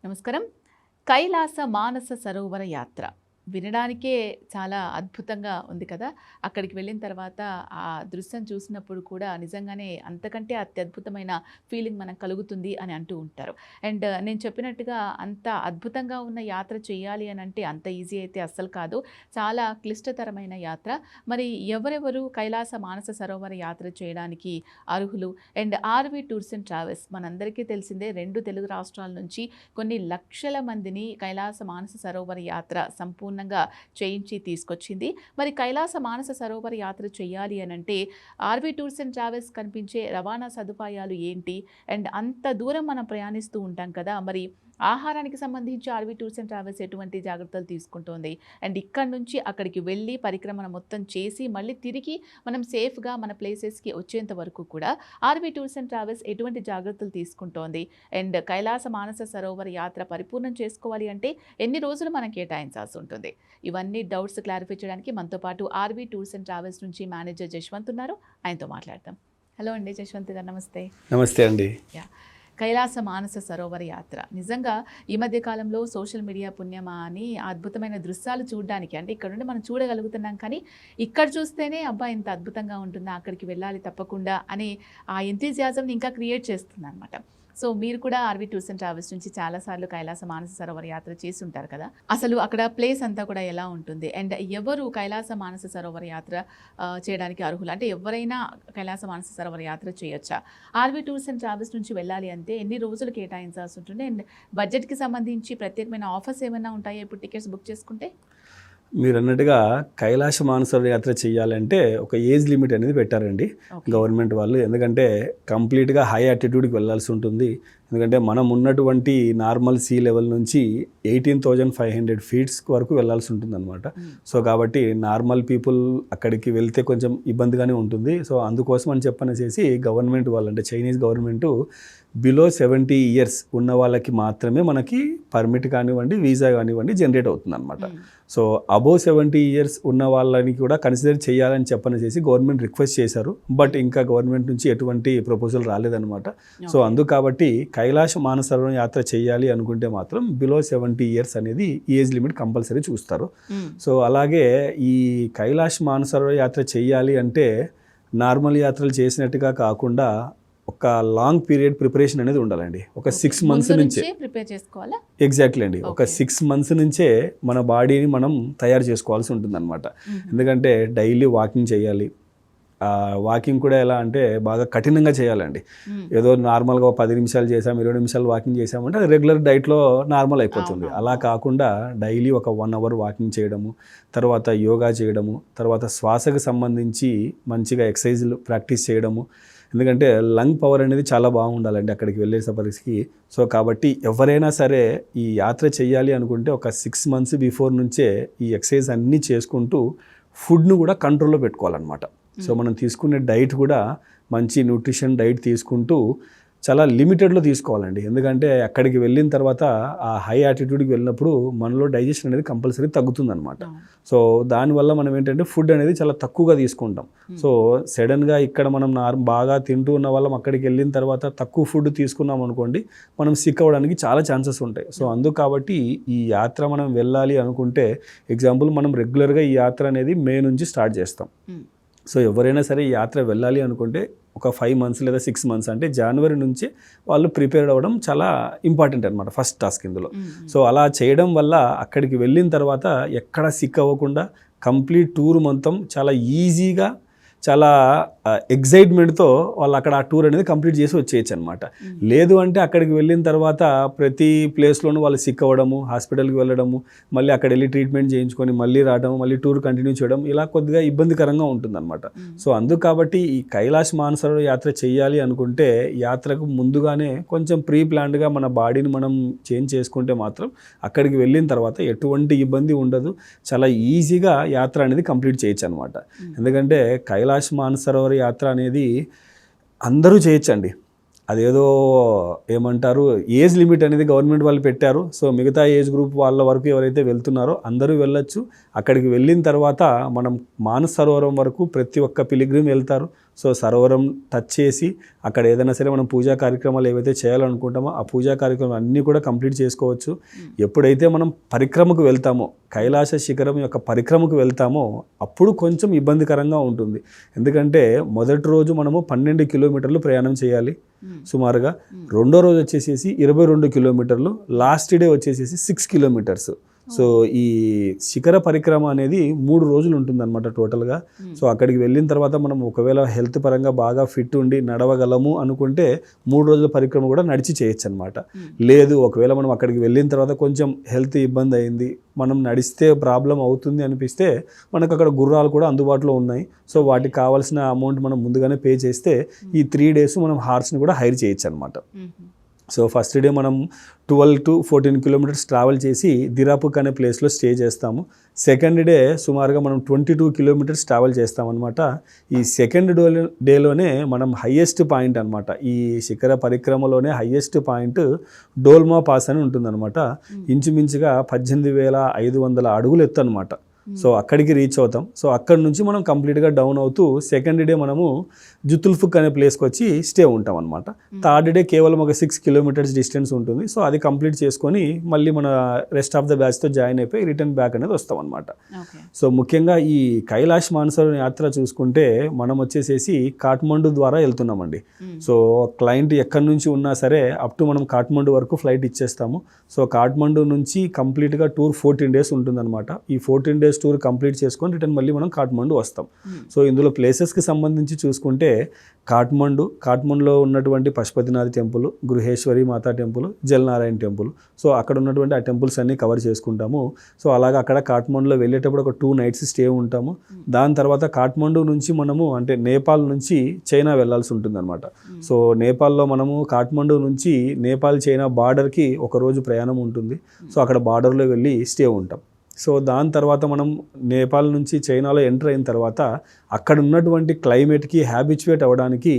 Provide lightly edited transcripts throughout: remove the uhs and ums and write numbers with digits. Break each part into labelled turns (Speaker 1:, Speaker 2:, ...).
Speaker 1: నమస్కారం. కైలాస మానస సరోవర యాత్ర వినడానికే చాలా అద్భుతంగా ఉంది కదా! అక్కడికి వెళ్ళిన తర్వాత ఆ దృశ్యం చూసినప్పుడు కూడా నిజంగానే అంతకంటే అత్యద్భుతమైన ఫీలింగ్ మనకు కలుగుతుంది అని అంటూ ఉంటారు. అండ్ నేను చెప్పినట్టుగా అంత అద్భుతంగా ఉన్న యాత్ర చేయాలి అనంటే అంత ఈజీ అయితే అస్సలు కాదు. చాలా క్లిష్టతరమైన యాత్ర. మరి ఎవరెవరు కైలాస మానస సరోవర యాత్ర చేయడానికి అర్హులు? And RV tours and travels మనందరికీ తెలిసిందే 2 తెలుగు రాష్ట్రాల నుంచి కొన్ని లక్షల మందిని కైలాస మానస సరోవర యాత్ర సంపూర్ణంగా చేయించి తీసుకొచ్చింది. మరి కైలాస మానస సరోవర యాత్ర చేయాలి అనంటే ఆర్‌వి టూర్స్ అండ్ ట్రావెల్స్ కనిపించే రవాణా సదుపాయాలు ఏంటి? అండ్ అంత దూరం మనం ప్రయాణిస్తూ ఉంటాం కదా! మరి ఆహారానికి సంబంధించి ఆర్‌వి టూర్స్ అండ్ ట్రావెల్స్ ఎటువంటి జాగ్రత్తలు తీసుకుంటోంది? అండ్ ఇక్కడి నుంచి అక్కడికి వెళ్ళి పరిక్రమణ మొత్తం చేసి మళ్ళీ తిరిగి మనం సేఫ్‌గా మన ప్లేసెస్‌కి వచ్చేంత వరకు కూడా ఆర్‌వి టూర్స్ అండ్ ట్రావెల్స్ ఎటువంటి జాగ్రత్తలు తీసుకుంటోంది? అండ్ కైలాస మానస సరోవర యాత్ర పరిపూర్ణం చేసుకోవాలి అంటే ఎన్ని రోజులు మనం కేటాయించాల్సి ఉంటుంది? ఇవన్నీ డౌట్స్ క్లారిఫై చేయడానికి మనతో పాటు ఆర్‌వి టూర్స్ అండ్ ట్రావెల్స్ నుంచి మేనేజర్ జశ్వంత్ ఉన్నారు. ఆయనతో మాట్లాడదాం. హలో అండి జశ్వంత్ గారు, నమస్తే.
Speaker 2: నమస్తే అండి.
Speaker 1: యా కైలాస మానస సరోవర యాత్ర నిజంగా ఈ మధ్య కాలంలో సోషల్ మీడియా పుణ్యమా అని ఆ అద్భుతమైన దృశ్యాలు చూడడానికి అంటే ఇక్కడ నుండి మనం చూడగలుగుతున్నాం, కానీ ఇక్కడ చూస్తేనే అబ్బా ఇంత అద్భుతంగా ఉంటుందా, అక్కడికి వెళ్ళాలి తప్పకుండా అని ఆ ఎంతూజియాజంని ఇంకా క్రియేట్ చేస్తుంది అనమాట. సో మీరు కూడా ఆర్‌వి టూర్స్ అండ్ ట్రావెల్స్ నుంచి చాలాసార్లు కైలాస మానస సరోవర యాత్ర చేసి ఉంటారు కదా! అసలు అక్కడ ప్లేస్ అంతా కూడా ఎలా ఉంటుంది? అండ్ ఎవరు కైలాస మానస సరోవర యాత్ర చేయడానికి అర్హులు? అంటే ఎవరైనా కైలాస మానస సరోవర యాత్ర చేయొచ్చా? ఆర్‌వి టూర్స్ అండ్ ట్రావెల్స్ నుంచి వెళ్ళాలి అంటే ఎన్ని రోజులు కేటాయించాల్సి ఉంటుంది? అండ్ బడ్జెట్‌కి సంబంధించి ప్రత్యేకమైన ఆఫర్స్ ఏమైనా ఉంటాయా ఇప్పుడు టికెట్స్ బుక్ చేసుకుంటే?
Speaker 2: మీరు అన్నట్టుగా కైలాస మానసరోవర యాత్ర చేయాలంటే ఒక ఏజ్ లిమిట్ అనేది పెట్టారండి గవర్నమెంట్ వాళ్ళు. ఎందుకంటే కంప్లీట్గా హై ఆల్టిట్యూడ్కి వెళ్ళాల్సి ఉంటుంది. ఎందుకంటే మనం ఉన్నటువంటి నార్మల్ సీ లెవెల్ నుంచి 18,500 ఫీట్స్ వరకు వెళ్ళాల్సి ఉంటుంది అనమాట. సో కాబట్టి నార్మల్ పీపుల్ అక్కడికి వెళ్తే కొంచెం ఇబ్బందిగానే ఉంటుంది. సో అందుకోసం అని చెప్పనేసి గవర్నమెంట్ వాళ్ళు అంటే చైనీస్ గవర్నమెంట్ బిలో 70 ఇయర్స్ ఉన్న వాళ్ళకి మాత్రమే మనకి పర్మిట్ కానివ్వండి, వీసా కానివ్వండి జనరేట్ అవుతుంది అనమాట. సో అబోవ్ 70 ఇయర్స్ ఉన్న వాళ్ళని కూడా కన్సిడర్ చేయాలని చెప్పనేసి గవర్నమెంట్ రిక్వెస్ట్ చేశారు. బట్ ఇంకా గవర్నమెంట్ నుంచి ఎటువంటి ప్రపోజల్ రాలేదన్నమాట. సో అందుకు కాబట్టి కైలాస మానస సరోవర యాత్ర చేయాలి అనుకుంటే మాత్రం బిలో 70 ఇయర్స్ అనేది ఏజ్ లిమిట్ కంపల్సరీ చూస్తారు. సో అలాగే ఈ కైలాస మానస సరోవర యాత్ర చేయాలి అంటే నార్మల్ యాత్రలు చేసినట్టుగా కాకుండా ఒక లాంగ్ పీరియడ్ ప్రిపరేషన్ అనేది ఉండాలండి. ఒక 6 మంత్స్ నుంచే
Speaker 1: ప్రిపేర్ చేసుకోవాలా?
Speaker 2: ఎగ్జాక్ట్లీ అండి. ఒక 6 మంత్స్ నుంచే మన బాడీని మనం తయారు చేసుకోవాల్సి ఉంటుంది అనమాట. ఎందుకంటే డైలీ వాకింగ్ చేయాలి. వాకింగ్ కూడా ఎలా అంటే బాగా కఠినంగా చేయాలండి. ఏదో నార్మల్గా 10 నిమిషాలు చేసాం, 20 నిమిషాలు వాకింగ్ చేసామంటే అది రెగ్యులర్ డైట్లో నార్మల్ అయిపోతుంది. అలా కాకుండా డైలీ ఒక 1 అవర్ వాకింగ్ చేయడము, తర్వాత యోగా చేయడము, తర్వాత శ్వాసకు సంబంధించి మంచిగా ఎక్సర్సైజులు ప్రాక్టీస్ చేయడము. ఎందుకంటే లంగ్ పవర్ అనేది చాలా బాగుండాలండి అక్కడికి వెళ్ళేసరికి. సో కాబట్టి ఎవరైనా సరే ఈ యాత్ర చేయాలి అనుకుంటే ఒక 6 మంత్స్ బిఫోర్ నుంచే ఈ ఎక్సర్సైజ్ అన్నీ చేసుకుంటూ ఫుడ్ను కూడా కంట్రోల్లో పెట్టుకోవాలన్నమాట. సో మనం తీసుకునే డైట్ కూడా మంచి న్యూట్రిషన్ డైట్ తీసుకుంటూ చాలా లిమిటెడ్లో తీసుకోవాలండి. ఎందుకంటే అక్కడికి వెళ్ళిన తర్వాత ఆ హై ఆల్టిట్యూడ్కి వెళ్ళినప్పుడు మనలో డైజెషన్ అనేది కంపల్సరీ తగ్గుతుందన్నమాట. సో దానివల్ల మనం ఏంటంటే ఫుడ్ అనేది చాలా తక్కువగా తీసుకుంటాం. సో సడన్గా ఇక్కడ మనం బాగా తింటూ ఉన్న వాళ్ళం అక్కడికి వెళ్ళిన తర్వాత తక్కువ ఫుడ్ తీసుకున్నాం అనుకోండి, మనం సిక్ అవ్వడానికి చాలా ఛాన్సెస్ ఉంటాయి. సో అందుకు కాబట్టి ఈ యాత్ర మనం వెళ్ళాలి అనుకుంటే ఎగ్జాంపుల్ మనం రెగ్యులర్గా ఈ యాత్ర అనేది మే నుంచి స్టార్ట్ చేస్తాం. సో ఎవరైనా సరే ఈ యాత్ర వెళ్ళాలి అనుకుంటే ఒక 5 మంత్స్ లేదా 6 మంత్స్ అంటే జనవరి నుంచే వాళ్ళు ప్రిపేర్ అవ్వడం చాలా ఇంపార్టెంట్ అనమాట, ఫస్ట్ టాస్క్ ఇందులో. సో అలా చేయడం వల్ల అక్కడికి వెళ్ళిన తర్వాత ఎక్కడ సిక్ అవ్వకుండా కంప్లీట్ టూర్ మొత్తం చాలా ఈజీగా చాలా ఎగ్జైట్మెంట్తో వాళ్ళు అక్కడ ఆ టూర్ అనేది కంప్లీట్ చేసి వచ్చేయచ్చు అనమాట. లేదు అంటే అక్కడికి వెళ్ళిన తర్వాత ప్రతి ప్లేస్లోనూ వాళ్ళు సిక్ అవ్వడము, హాస్పిటల్కి వెళ్ళడము, మళ్ళీ అక్కడ వెళ్ళి ట్రీట్మెంట్ చేయించుకొని మళ్ళీ రావడం, మళ్ళీ టూర్ కంటిన్యూ చేయడం ఇలా కొద్దిగా ఇబ్బందికరంగా ఉంటుందన్నమాట. సో అందుకు కాబట్టి ఈ కైలాస మానస సరోవర యాత్ర చేయాలి అనుకుంటే యాత్రకు ముందుగానే కొంచెం ప్రీ ప్లాన్డ్గా మన బాడీని మనం చేంజ్ చేసుకుంటే మాత్రం అక్కడికి వెళ్ళిన తర్వాత ఎటువంటి ఇబ్బంది ఉండదు, చాలా ఈజీగా యాత్ర అనేది కంప్లీట్ చేయొచ్చు అనమాట. ఎందుకంటే కైలాస మానస సరోవర యాత్ర అనేది అందరూ చేయొచ్చండి. అదేదో ఏమంటారు ఏజ్ లిమిట్ అనేది గవర్నమెంట్ వాళ్ళు పెట్టారు. సో మిగతా ఏజ్ గ్రూప్ వాళ్ళ వరకు ఎవరైతే వెళ్తున్నారో అందరూ వెళ్ళొచ్చు. అక్కడికి వెళ్ళిన తర్వాత మనం మానస సరోవరం వరకు ప్రతి ఒక్క పిలిగ్రిమ్ వెళ్తారు. సో సరోవరం టచ్ చేసి అక్కడ ఏదైనా సరే మనం పూజా కార్యక్రమాలు ఏవైతే చేయాలనుకుంటామో ఆ పూజా కార్యక్రమాలు అన్నీ కూడా కంప్లీట్ చేసుకోవచ్చు. ఎప్పుడైతే మనం పరిక్రమకు వెళ్తామో, కైలాస శిఖరం యొక్క పరిక్రమకు వెళ్తామో అప్పుడు కొంచెం ఇబ్బందికరంగా ఉంటుంది. ఎందుకంటే మొదటి రోజు మనము 12 కిలోమీటర్లు ప్రయాణం చేయాలి సుమారుగా. రెండో రోజు వచ్చేసేసి 22 కిలోమీటర్లు, లాస్ట్ డే వచ్చేసేసి 6 కిలోమీటర్స్. సో ఈ శిఖర పరిక్రమ అనేది 3 రోజులు ఉంటుందన్నమాట టోటల్గా. సో అక్కడికి వెళ్ళిన తర్వాత మనం ఒకవేళ హెల్త్ పరంగా బాగా ఫిట్ ఉండి నడవగలము అనుకుంటే 3 రోజుల పరిక్రమ కూడా నడిచి చేయొచ్చు అనమాట. లేదు ఒకవేళ మనం అక్కడికి వెళ్ళిన తర్వాత కొంచెం హెల్త్ ఇబ్బంది అయింది, మనం నడిస్తే ప్రాబ్లం అవుతుంది అనిపిస్తే మనకు అక్కడ గుర్రాలు కూడా అందుబాటులో ఉన్నాయి. సో వాటికి కావాల్సిన అమౌంట్ మనం ముందుగానే పే చేస్తే ఈ 3 days మనం హార్స్ని కూడా హైర్ చేయొచ్చు అనమాట. సో ఫస్ట్ డే మనం 12 to 14 కిలోమీటర్స్ ట్రావెల్ చేసి దిరాపుక్ అనే ప్లేస్లో స్టే చేస్తాము. సెకండ్ డే సుమారుగా మనం 22 కిలోమీటర్స్ ట్రావెల్ చేస్తామన్నమాట. ఈ సెకండ్ డేలోనే మనం హయ్యెస్ట్ పాయింట్ అనమాట, ఈ శిఖర పరిక్రమలోనే హయ్యెస్ట్ పాయింట్ డోల్మా పాస్ అని ఉంటుందన్నమాట. ఇంచుమించుగా 18,500 అడుగులు ఎత్తు అనమాట. సో అక్కడికి రీచ్ అవుతాం. సో అక్కడి నుంచి మనం కంప్లీట్గా డౌన్ అవుతూ సెకండ్ డే మనము జుతుల్ఫుక్ అనే ప్లేస్కి వచ్చి స్టే ఉంటాం అనమాట. థర్డ్ డే కేవలం ఒక 6 కిలోమీటర్స్ డిస్టెన్స్ ఉంటుంది. సో అది కంప్లీట్ చేసుకొని మళ్ళీ మన రెస్ట్ ఆఫ్ ద బ్యాచ్తో జాయిన్ అయిపోయి రిటర్న్ బ్యాక్ అనేది వస్తాం అనమాట. సో ముఖ్యంగా ఈ కైలాష్ మానసరోవర్ యాత్ర చూసుకుంటే మనం వచ్చేసేసి కాఠ్మండు ద్వారా వెళ్తున్నామండి. సో క్లయింట్ ఎక్కడి నుంచి ఉన్నా సరే అప్ టు మనం కాఠ్మండు వరకు ఫ్లైట్ ఇచ్చేస్తాము. సో కాఠ్మండు నుంచి కంప్లీట్గా టూర్ 14 days ఉంటుందన్నమాట. ఈ 14 days టూర్ కంప్లీట్ చేసుకొని రిటర్న్ మళ్ళీ మనం కాఠ్మండు వస్తాం. సో ఇందులో ప్లేసెస్కి సంబంధించి చూసుకుంటే కాఠ్మండులో ఉన్నటువంటి పశుపతినాథ్ టెంపుల్, గృహేశ్వరి మాతా టెంపుల్, జలనారాయణ టెంపుల్. సో అక్కడ ఉన్నటువంటి ఆ టెంపుల్స్ అన్నీ కవర్ చేసుకుంటాము. సో అలాగా అక్కడ కాఠ్మండులో వెళ్ళేటప్పుడు ఒక 2 nights స్టే ఉంటాము. దాని తర్వాత కాఠ్మండు నుంచి మనము అంటే నేపాల్ నుంచి చైనా వెళ్ళాల్సి ఉంటుందన్నమాట. సో నేపాల్లో మనము కాఠ్మండు నుంచి నేపాల్ చైనా బార్డర్కి ఒక రోజు ప్రయాణం ఉంటుంది. సో అక్కడ బార్డర్లో వెళ్ళి స్టే ఉంటాం. సో దాని తర్వాత మనం నేపాల్ నుంచి చైనాలో ఎంటర్ అయిన తర్వాత అక్కడ ఉన్నటువంటి క్లైమేట్కి హ్యాబిచ్యువేట్ అవ్వడానికి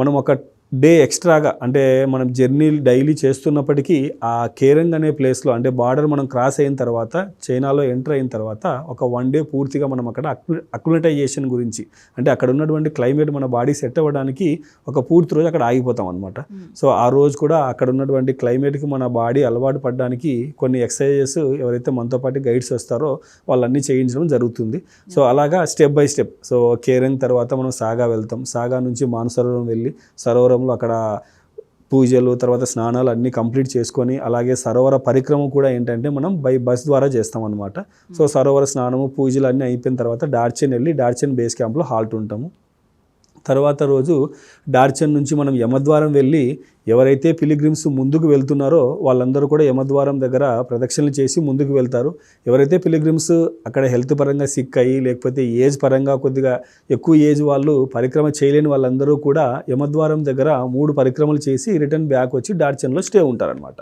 Speaker 2: మనం ఒక డే ఎక్స్ట్రాగా అంటే మనం జర్నీ డైలీ చేస్తున్నప్పటికీ ఆ కేరంగ్ అనే ప్లేస్లో అంటే బార్డర్ మనం క్రాస్ అయిన తర్వాత చైనాలో ఎంటర్ అయిన తర్వాత ఒక 1 day పూర్తిగా మనం అక్కడ అక్లిమటైజేషన్ గురించి అంటే అక్కడ ఉన్నటువంటి క్లైమేట్ మన బాడీ సెట్ అవ్వడానికి ఒక పూర్తి రోజు అక్కడ ఆగిపోతాం అనమాట. సో ఆ రోజు కూడా అక్కడ ఉన్నటువంటి క్లైమేట్కి మన బాడీ అలవాటు పడడానికి కొన్ని ఎక్సర్సైజెస్ ఎవరైతే మనతో పాటు గైడ్స్ వస్తారో వాళ్ళన్నీ చేయించడం జరుగుతుంది. సో అలాగా స్టెప్ బై స్టెప్. సో కేరంగ్ తర్వాత మనం సాగా వెళ్తాం. సాగా నుంచి మానసరోవరం వెళ్ళి సరోవరం అక్కడ పూజలు తర్వాత స్నానాలు అన్నీ కంప్లీట్ చేసుకొని అలాగే సరోవర పరిక్రమ కూడా ఏంటంటే మనం బై బస్ ద్వారా చేస్తాం అనమాట. సో సరోవర స్నానము పూజలు అన్నీ అయిపోయిన తర్వాత డార్చెన్ వెళ్ళి డార్చెన్ బేస్ క్యాంప్లో హాల్ట్ ఉంటాము. తర్వాత రోజు డార్చెన్ నుంచి మనం యమద్వారం వెళ్ళి ఎవరైతే పిలిగ్రిమ్స్ ముందుకు వెళ్తున్నారో వాళ్ళందరూ కూడా యమద్వారం దగ్గర ప్రదక్షిణలు చేసి ముందుకు వెళ్తారు. ఎవరైతే పిలిగ్రిమ్స్ అక్కడ హెల్త్ పరంగా సిక్ అయ్యి లేకపోతే ఏజ్ పరంగా కొద్దిగా ఎక్కువ ఏజ్ వాళ్ళు పరిక్రమ చేయలేని వాళ్ళందరూ కూడా యమద్వారం దగ్గర 3 పరిక్రమలు చేసి రిటర్న్ బ్యాక్ వచ్చి డార్చెన్లో స్టే ఉంటారనమాట.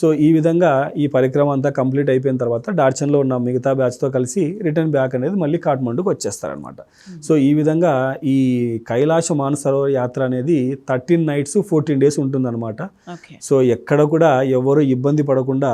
Speaker 2: సో ఈ విధంగా ఈ పరిక్రమ అంతా కంప్లీట్ అయిపోయిన తర్వాత డార్చెన్లో ఉన్న మిగతా బ్యాచ్తో కలిసి రిటర్న్ బ్యాక్ అనేది మళ్ళీ కాఠ్మండుకు వచ్చేస్తారనమాట. సో ఈ విధంగా ఈ కైలాస మానసరోవర్ యాత్ర అనేది 13 nights 14 days ఉంటుంది అనమాట. సో ఎక్కడ కూడా ఎవరు ఇబ్బంది పడకుండా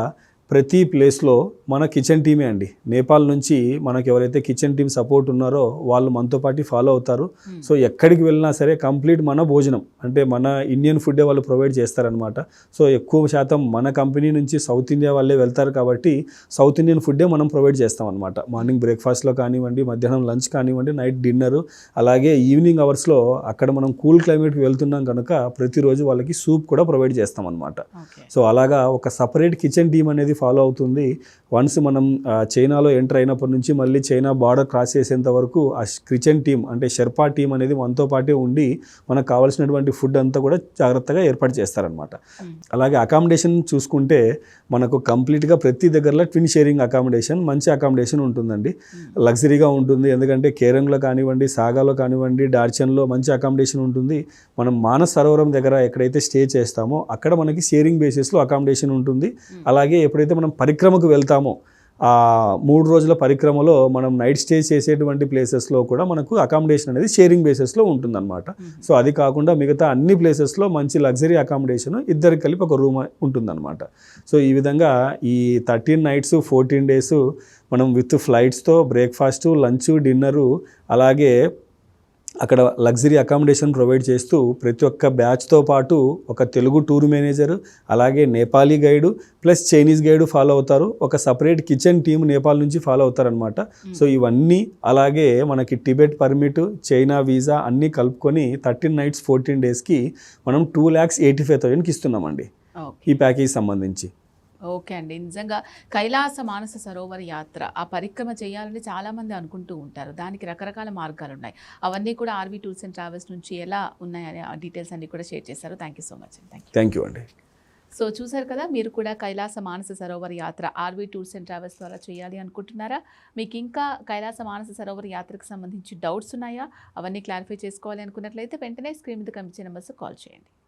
Speaker 2: ప్రతి ప్లేస్లో మన కిచెన్ టీమే అండి. నేపాల్ నుంచి మనకు ఎవరైతే కిచెన్ టీమ్ సపోర్ట్ ఉన్నారో వాళ్ళు మనతో పాటు ఫాలో అవుతారు. సో ఎక్కడికి వెళ్ళినా సరే కంప్లీట్ మన భోజనం అంటే మన ఇండియన్ ఫుడ్డే వాళ్ళు ప్రొవైడ్ చేస్తారనమాట. సో ఎక్కువ శాతం మన కంపెనీ నుంచి సౌత్ ఇండియా వాళ్ళే వెళ్తారు కాబట్టి సౌత్ ఇండియన్ ఫుడ్డే మనం ప్రొవైడ్ చేస్తాం అనమాట. మార్నింగ్ బ్రేక్ఫాస్ట్లో కానివ్వండి, మధ్యాహ్నం లంచ్ కానివ్వండి, నైట్ డిన్నర్, అలాగే ఈవినింగ్ అవర్స్లో అక్కడ మనం కూల్ క్లైమేట్కి వెళ్తున్నాం కనుక ప్రతిరోజు వాళ్ళకి సూప్ కూడా ప్రొవైడ్ చేస్తాం అనమాట. సో అలాగా ఒక సపరేట్ కిచెన్ టీమ్ అనేది ఫాలో అవుతుంది. వన్స్ మనం చైనాలో ఎంటర్ అయినప్పటి నుంచి మళ్ళీ చైనా బార్డర్ క్రాస్ చేసేంత వరకు ఆ కిచెన్ టీమ్ అంటే షెర్పా టీం అనేది మనతో పాటే ఉండి మనకు కావాల్సినటువంటి ఫుడ్ అంతా కూడా జాగ్రత్తగా ఏర్పాటు చేస్తారనమాట. అలాగే అకామిడేషన్ చూసుకుంటే మనకు కంప్లీట్గా ప్రతి దగ్గరలో ట్విన్ షేరింగ్ అకామిడేషన్, మంచి అకామిడేషన్ ఉంటుందండి. లగ్జరీగా ఉంటుంది. ఎందుకంటే కేరంగ్లో కానివ్వండి, సాగాలో కానివ్వండి, డార్చెన్లో మంచి అకామిడేషన్ ఉంటుంది. మనం మానస్ సరోవరం దగ్గర ఎక్కడైతే స్టే చేస్తామో అక్కడ మనకి షేరింగ్ బేసిస్లో అకామిడేషన్ ఉంటుంది. అలాగే ఎప్పుడైతే మనం పరిక్రమకు వెళ్తామో ఆ 3 రోజుల పరిక్రమలో మనం నైట్ స్టే చేసేటువంటి ప్లేసెస్లో కూడా మనకు అకామిడేషన్ అనేది షేరింగ్ బేసిస్లో ఉంటుందన్నమాట. సో అది కాకుండా మిగతా అన్ని ప్లేసెస్లో మంచి లగ్జరీ అకామిడేషన్ ఇద్దరికి కలిపి ఒక రూమ్ ఉంటుందన్నమాట. సో ఈ విధంగా ఈ 13 nights 14 days మనం విత్ ఫ్లైట్స్తో బ్రేక్ఫాస్ట్, లంచ్, డిన్నరు అలాగే అక్కడ లగ్జరీ అకామిడేషన్ ప్రొవైడ్ చేస్తూ ప్రతి ఒక్క బ్యాచ్తో పాటు ఒక తెలుగు టూర్ మేనేజర్, అలాగే Nepali guide plus Chinese guide follow అవుతారు. ఒక సపరేట్ కిచెన్ టీమ్ నేపాల్ నుంచి ఫాలో అవుతారనమాట. సో ఇవన్నీ అలాగే మనకి టిబెట్ పర్మిట్, చైనా వీసా అన్నీ కలుపుకొని 13 nights 14 daysకి మనం 2,85,000కి ఇస్తున్నామండి
Speaker 1: ఓకే.
Speaker 2: ఈ ప్యాకేజ్ సంబంధించి.
Speaker 1: ఓకే అండి. నిజంగా కైలాస మానస సరోవర యాత్ర ఆ పరిక్రమ చేయాలని చాలామంది అనుకుంటూ ఉంటారు. దానికి రకరకాల మార్గాలున్నాయి. అవన్నీ కూడా ఆర్వీ టూర్స్ అండ్ ట్రావెల్స్ నుంచి ఎలా ఉన్నాయనే ఆ డీటెయిల్స్ అన్నీ కూడా షేర్ చేశారు. థ్యాంక్ యూ సో మచ్ అండి.
Speaker 2: థ్యాంక్ యూ అండి.
Speaker 1: సో చూసారు కదా, మీరు కూడా కైలాస మానస సరోవర యాత్ర ఆర్వీ టూర్స్ అండ్ ట్రావెల్స్ ద్వారా చేయాలి అనుకుంటున్నారా? మీకు ఇంకా కైలాస మానస సరోవర యాత్రకు సంబంధించి డౌట్స్ ఉన్నాయా? అవన్నీ క్లారిఫై చేసుకోవాలి అనుకున్నట్లయితే వెంటనే స్క్రీన్ మీద కనిపించే నెంబర్స్ కాల్ చేయండి.